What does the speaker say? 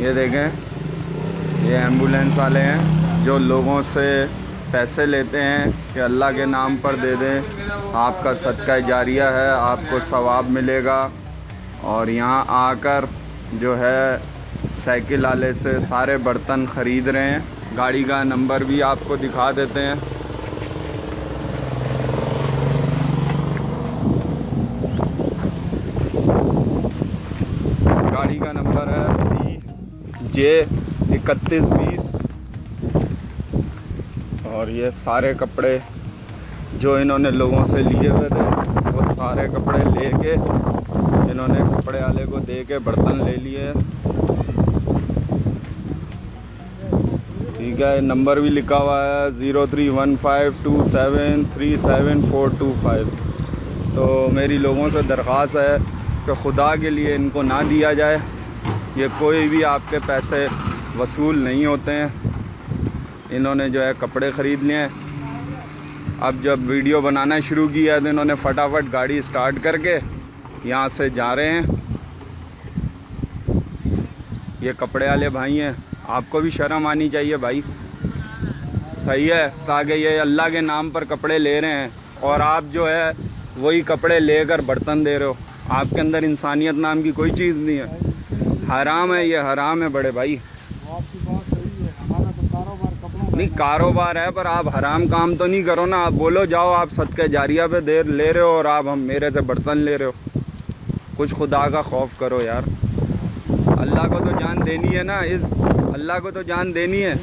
ये देखें, ये एम्बुलेंस वाले हैं जो लोगों से पैसे लेते हैं कि अल्लाह के नाम पर दे दें, आपका सदका जारिया है, आपको सवाब मिलेगा। और यहाँ आकर जो है साइकिल वाले से सारे बर्तन ख़रीद रहे हैं। गाड़ी का नंबर भी आपको दिखा देते हैं। गाड़ी का नंबर है CJ3120। और ये सारे कपड़े जो इन्होंने लोगों से लिए हुए थे वो सारे कपड़े लेके इन्होंने कपड़े वाले को दे के बर्तन ले लिए। ठीक है, नंबर भी लिखा हुआ है 0315273745। तो मेरी लोगों से दरख्वास्त है कि खुदा के लिए इनको ना दिया जाए। ये कोई भी आपके पैसे वसूल नहीं होते हैं। इन्होंने जो है कपड़े ख़रीद लिए हैं। अब जब वीडियो बनाना शुरू किया तो इन्होंने फटाफट गाड़ी स्टार्ट करके यहाँ से जा रहे हैं। ये कपड़े वाले भाई हैं, आपको भी शर्म आनी चाहिए भाई, सही है। ताकि ये अल्लाह के नाम पर कपड़े ले रहे हैं और आप जो है वही कपड़े लेकर बर्तन दे रहे हो। आपके अंदर इंसानियत नाम की कोई चीज़ नहीं है। हराम है, ये हराम है बड़े भाई। आपकी बात सही है, हमारा तो कारोबार कपड़ों नहीं, कारोबार है पर आप हराम काम तो नहीं करो ना। आप बोलो जाओ आप सदका जारिया पे दे ले रहे हो और आप हम मेरे से बर्तन ले रहे हो। कुछ खुदा का खौफ करो यार। अल्लाह को तो जान देनी है ना, इस अल्लाह को तो जान देनी है।